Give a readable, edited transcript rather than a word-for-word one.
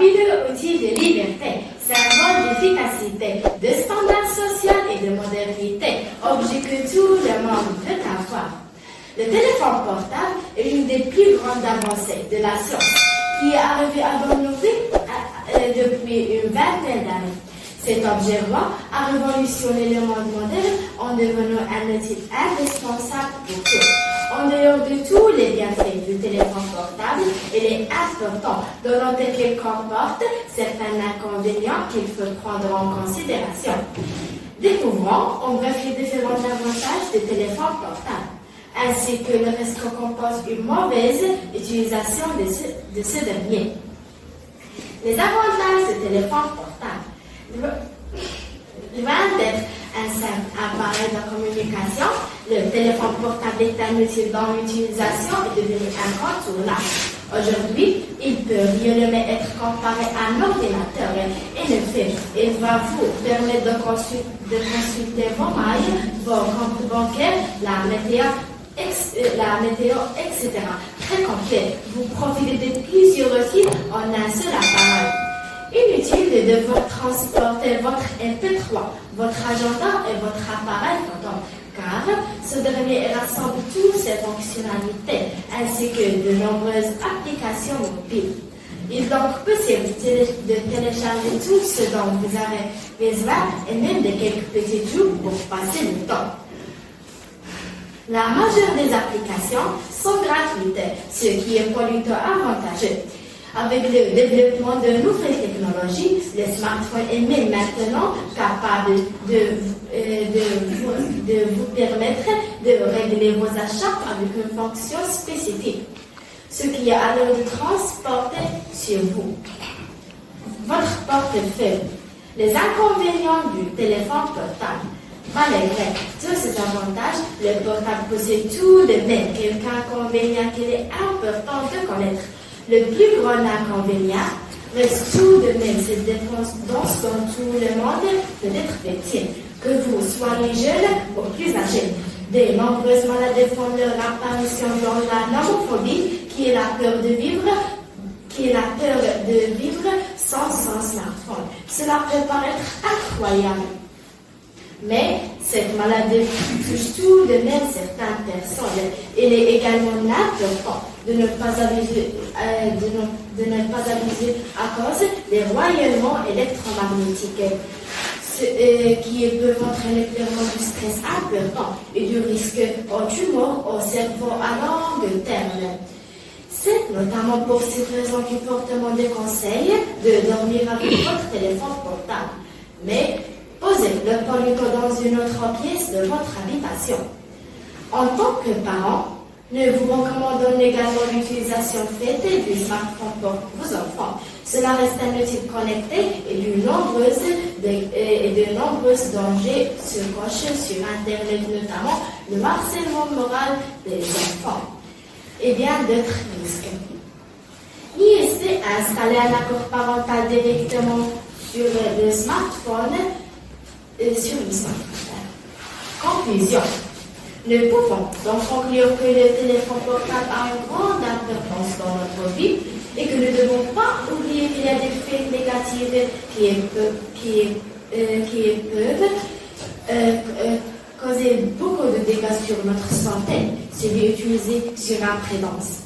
fabuleux outil de liberté, symbole d'efficacité, de standard social et de modernité, objet que tout le monde veut avoir. Le téléphone portable est une des plus grandes avancées de la science qui est arrivée à nos vies depuis une vingtaine d'années. Cet objet roi a révolutionné le monde moderne en devenant un outil indispensable pour tous. En dehors de tous les bienfaits du téléphone portable, il est important de noter qu'il comporte certains inconvénients qu'il faut prendre en considération. Découvrons en bref les différents avantages du téléphone portable, ainsi que le risque qu'on compose une mauvaise utilisation de ce dernier. Les avantages du téléphone portable. Loin d'être un simple appareil de communication, le téléphone portable est un outil dont l'utilisation est devenue incontournable. Aujourd'hui, il peut réellement être comparé à un ordinateur. En effet, il va vous permettre de consulter vos mails, vos comptes bancaires, la météo, etc. Très complet. Vous profitez de plusieurs outils en un seul appareil. Inutile de devoir transporter votre MP3, votre agenda et votre appareil photo, car ce dernier rassemble toutes ces fonctionnalités ainsi que de nombreuses applications mobiles. Il est donc possible de télécharger tout ce dont vous avez besoin et même de quelques petits jours pour passer le temps. La majeure des applications sont gratuites, ce qui est plutôt avantageux. Avec le développement de nouvelles technologies, le smartphone est même maintenant capable de vous permettre de régler vos achats avec une fonction spécifique, ce qui est alors de transporter sur vous votre portefeuille. Les inconvénients du téléphone portable. Malgré tous ces avantages, le portable possède tout de même quelques inconvénients qu'il est important de connaître. Le plus grand inconvénient reste tout de même cette dépendance dont tout le monde peut être victime, que vous soyez jeune ou plus âgé. De nombreuses maladies font leur apparition dans la nomophobie, qui est la peur de vivre sans son smartphone. Cela peut paraître incroyable. Mais cette maladie touche tout de même certaines personnes. Il est également important de ne pas abuser à cause des rayonnements électromagnétiques qui peuvent entraîner clairement du stress important et du risque aux tumeurs au cerveau à long terme. C'est notamment pour cette raison qu'il fortement déconseille de dormir avec votre téléphone portable. Mais posez-le plutôt dans une autre pièce de votre habitation. En tant que parent, nous vous recommandons également l'utilisation faite du smartphone pour vos enfants. Cela reste un outil connecté et de nombreux dangers se cachent sur Internet, notamment le harcèlement moral des enfants et bien d'autres risques. IST a installé un accord parental directement sur le smartphone. Conclusion. Nous pouvons donc conclure que le téléphone portable a une grande importance dans notre vie et que nous ne devons pas oublier qu'il y a des effets négatifs qui peuvent causer beaucoup de dégâts sur notre santé si utilisés sur imprudence.